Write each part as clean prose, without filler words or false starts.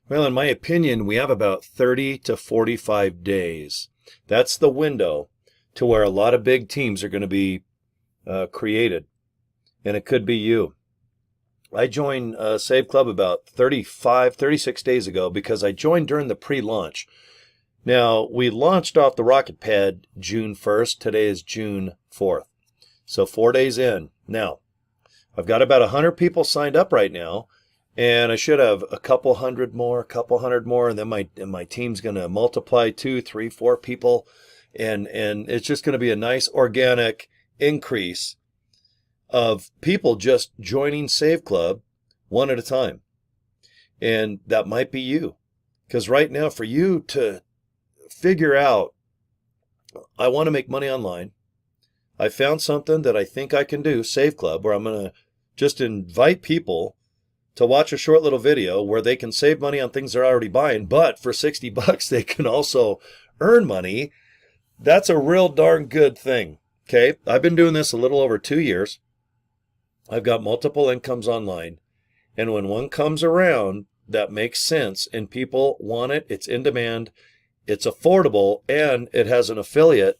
Well, in my opinion, we have about 30 to 45 days. That's the window to where a lot of big teams are going to be created. And it could be you. I joined Save Club about 35, 36 days ago because I joined during the pre-launch. Now, we launched off the rocket pad June 1st. Today is June 4th. So 4 days in. Now, I've got about 100 people signed up right now, and I should have a couple hundred more, and then my team's going to multiply 2, 3, 4 people, and it's just going to be a nice organic increase of people just joining Save Club one at a time. And that might be you. Because right now, for you to figure out, I want to make money online. I found something that I think I can do, Save Club, where I'm going to just invite people to watch a short little video where they can save money on things they're already buying, but for 60 bucks, they can also earn money. That's a real darn good thing. Okay. I've been doing this a little over 2 years. I've got multiple incomes online. And when one comes around that makes sense and people want it, it's in demand, it's affordable, and it has an affiliate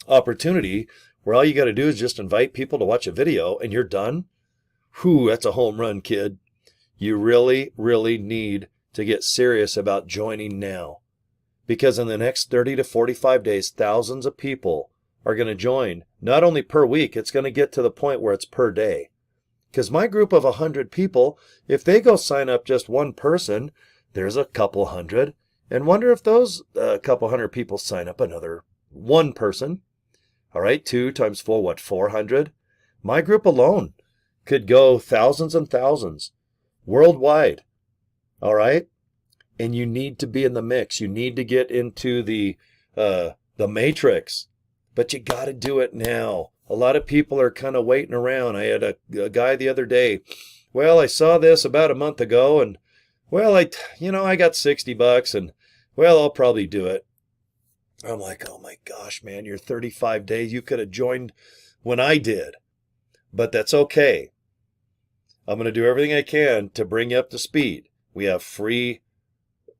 opportunity where all you got to do is just invite people to watch a video and you're done. Whew, that's a home run, kid. You really, really need to get serious about joining now. Because in the next 30 to 45 days, thousands of people are going to join. Not only per week, it's going to get to the point where it's per day. Because my group of 100 people, if they go sign up just one person, there's a couple hundred. And wonder if those couple hundred people sign up another one person. All right, 2 times 4, what, 400? My group alone could go thousands and thousands worldwide. All right? And you need to be in the mix. You need to get into the matrix. But you got to do it now. A lot of people are kind of waiting around. I had a guy the other day. Well, I saw this about a month ago, and well, I got 60 bucks, and well, I'll probably do it. I'm like, oh my gosh, man, you're 35 days. You could have joined when I did. But that's okay. I'm going to do everything I can to bring you up to speed. We have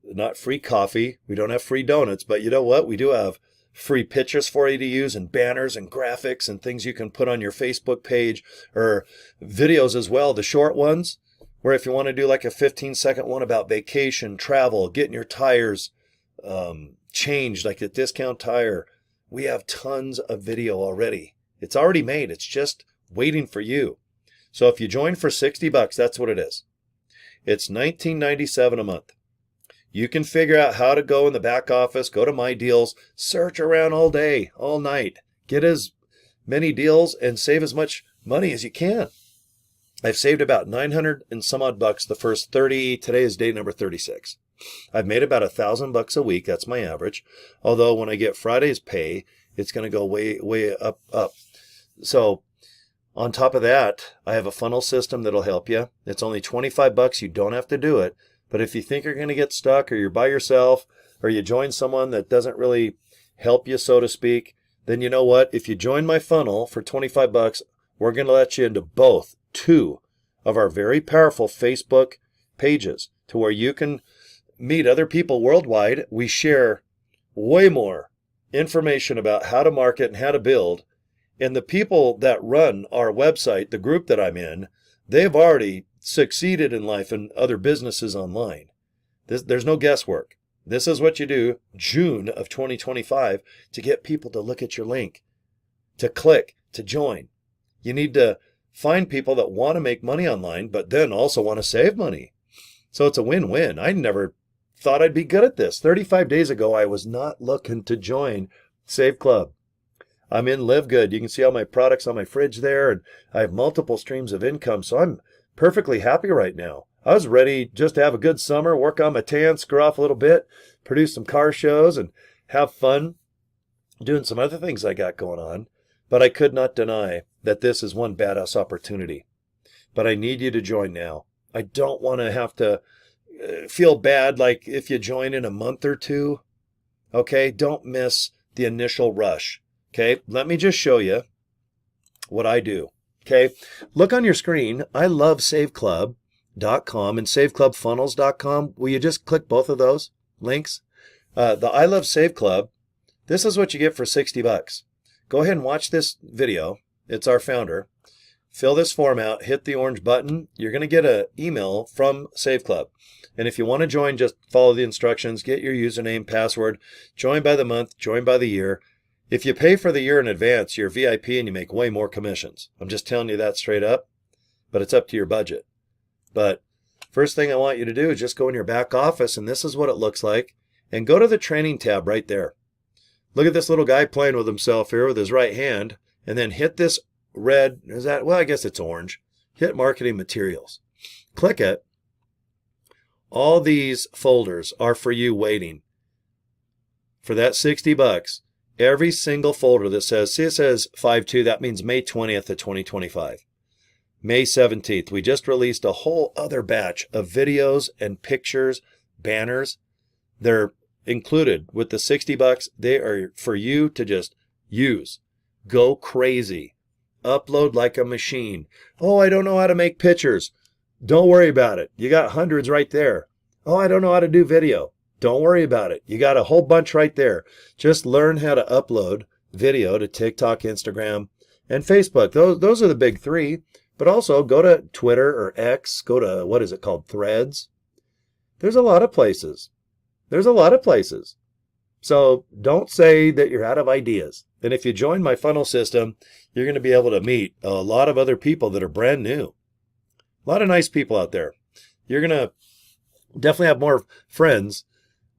not free coffee. We don't have free donuts, but you know what? We do have free pictures for you to use and banners and graphics and things you can put on your Facebook page or videos as well. The short ones, where if you want to do like a 15-second one about vacation, travel, getting your tires changed, like a discount tire, we have tons of video already. It's already made. It's just waiting for you. So if you join for 60 bucks, that's what it is. It's $19.97 a month. You can figure out how to go in the back office, go to My Deals, search around all day, all night, get as many deals and save as much money as you can. I've saved about 900 and some odd bucks the first 30. Today is day number 36. I've made about $1,000 a week. That's my average. Although when I get Friday's pay, it's going to go way up. So on top of that, I have a funnel system that'll help you. It's only 25 bucks. You don't have to do it. But if you think you're going to get stuck, or you're by yourself, or you join someone that doesn't really help you, so to speak, then you know what? If you join my funnel for 25 bucks, we're going to let you into two of our very powerful Facebook pages to where you can meet other people worldwide. We share way more information about how to market and how to build. And the people that run our website, the group that I'm in, they've already succeeded in life and other businesses online. There's no guesswork. This is what you do June of 2025 to get people to look at your link, to click, to join. You need to find people that want to make money online, but then also want to save money. So it's a win-win. I never thought I'd be good at this. 35 days ago, I was not looking to join Save Club. I'm in Live Good. You can see all my products on my fridge there, and I have multiple streams of income. So I'm perfectly happy right now. I was ready just to have a good summer, work on my tan, screw off a little bit, produce some car shows, and have fun doing some other things I got going on. But I could not deny that this is one badass opportunity. But I need you to join now. I don't want to have to feel bad like if you join in a month or two. Okay, don't miss the initial rush. Okay, let me just show you what I do. Okay, look on your screen. I love Save Club. saveclubfunnels.com and saveclubfunnels.com. Will you just click both of those links? The I Love Save Club, this is what you get for $60. Go ahead and watch this video. It's our founder. Fill this form out, hit the orange button. You're going to get an email from Save Club. And if you want to join, just follow the instructions, get your username, password, join by the month, join by the year. If you pay for the year in advance, you're VIP and you make way more commissions. I'm just telling you that straight up, but it's up to your budget. But first thing I want you to do is just go in your back office, and this is what it looks like. And go to the training tab right there. Look at this little guy playing with himself here with his right hand, and then hit this red, is that, well, I guess it's orange. Hit marketing materials. Click it. All these folders are for you waiting. For that $60, every single folder that says, see it says 5/2, that means May 20th of 2025. May 17th, we just released a whole other batch of videos and pictures, banners. They're included with the $60. They are for you to just use. Go crazy. Upload like a machine. Oh, I don't know how to make pictures. Don't worry about it. You got hundreds right there. Oh, I don't know how to do video. Don't worry about it. You got a whole bunch right there. Just learn how to upload video to TikTok, Instagram, and Facebook. Those are the big three. But also go to Twitter or X. Go to, what is it called, Threads. There's a lot of places. There's a lot of places. So don't say that you're out of ideas. And if you join my funnel system, you're going to be able to meet a lot of other people that are brand new. A lot of nice people out there. You're going to definitely have more friends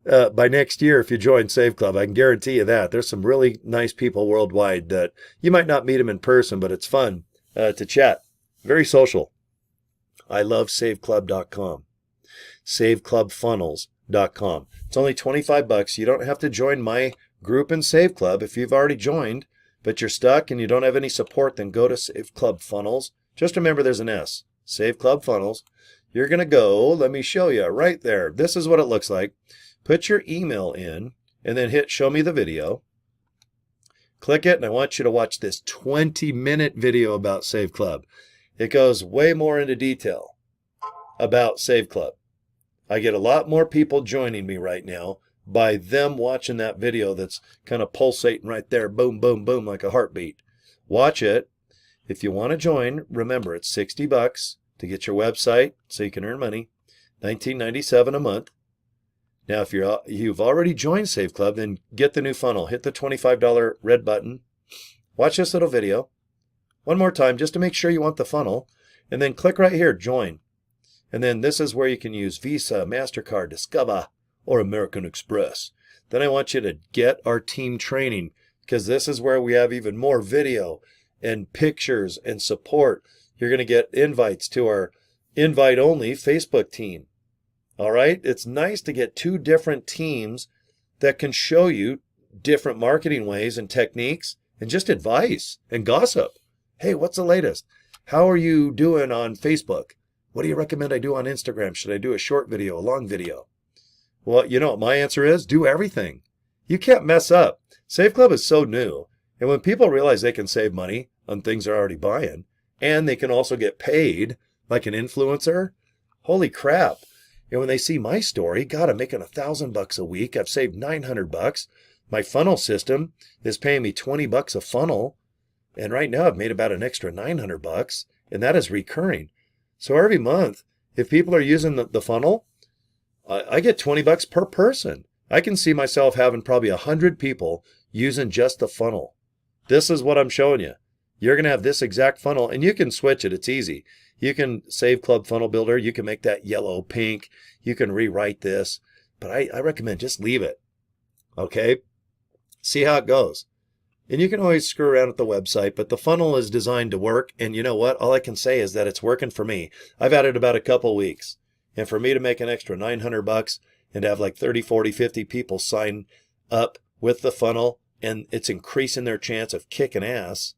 by next year if you join Save Club. I can guarantee you that. There's some really nice people worldwide that you might not meet them in person, but it's fun to chat. Very social. I love saveclub.com. saveclubfunnels.com. It's only $25. You don't have to join my group in Save Club. If you've already joined, but you're stuck and you don't have any support, then go to Save Club Funnels. Just remember there's an S. Save Club Funnels. You're going to go, let me show you right there. This is what it looks like. Put your email in and then hit show me the video. Click it, and I want you to watch this 20-minute video about Save Club. It goes way more into detail about Save Club. I get a lot more people joining me right now by them watching that video that's kind of pulsating right there. Boom, boom, boom, like a heartbeat. Watch it. If you want to join, remember it's $60 to get your website so you can earn money. $19.97 a month. Now, if you've already joined Save Club, then get the new funnel. Hit the $25 red button. Watch this little video one more time just to make sure you want the funnel. And then click right here, join. And then this is where you can use Visa, MasterCard, Discover, or American Express. Then I want you to get our team training, because this is where we have even more video and pictures and support. You're going to get invites to our invite-only Facebook team. All right? It's nice to get two different teams that can show you different marketing ways and techniques and just advice and gossip. Hey, what's the latest? How are you doing on Facebook? What do you recommend I do on Instagram? Should I do a short video, a long video? Well, you know what my answer is? Do everything. You can't mess up. Save Club is so new. And when people realize they can save money on things they're already buying, and they can also get paid like an influencer, holy crap. And when they see my story, God, I'm making $1,000 a week. I've saved $900. My funnel system is paying me $20 a funnel. And right now I've made about an extra $900, and that is recurring. So every month, if people are using the funnel, I get $20 per person. I can see myself having probably 100 people using just the funnel. This is what I'm showing you. You're going to have this exact funnel, and you can switch it. It's easy. You can Save Club Funnel Builder. You can make that yellow, pink. You can rewrite this. But I recommend just leave it. Okay? See how it goes. And you can always screw around with the website, but the funnel is designed to work. And you know what? All I can say is that it's working for me. I've had it about a couple weeks. And for me to make an extra $900 and to have like 30, 40, 50 people sign up with the funnel, and it's increasing their chance of kicking ass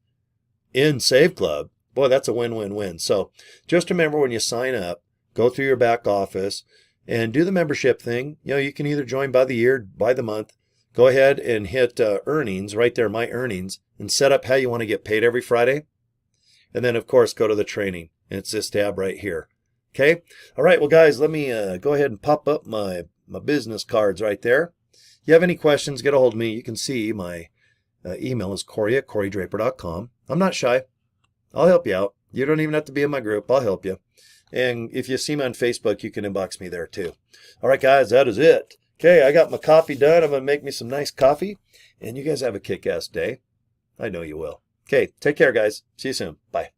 in Save Club, boy, that's a win-win-win. So just remember, when you sign up, go through your back office and do the membership thing. You know, you can either join by the year, by the month. Go ahead and hit earnings right there, my earnings, and set up how you want to get paid every Friday. And then, of course, go to the training. And it's this tab right here. Okay? All right, well, guys, let me go ahead and pop up my business cards right there. If you have any questions, get a hold of me. You can see my email is Cory@CoryDraper.com. I'm not shy. I'll help you out. You don't even have to be in my group. I'll help you. And if you see me on Facebook, you can inbox me there too. All right, guys, that is it. Okay, I got my coffee done. I'm going to make me some nice coffee. And you guys have a kick-ass day. I know you will. Okay, take care, guys. See you soon. Bye.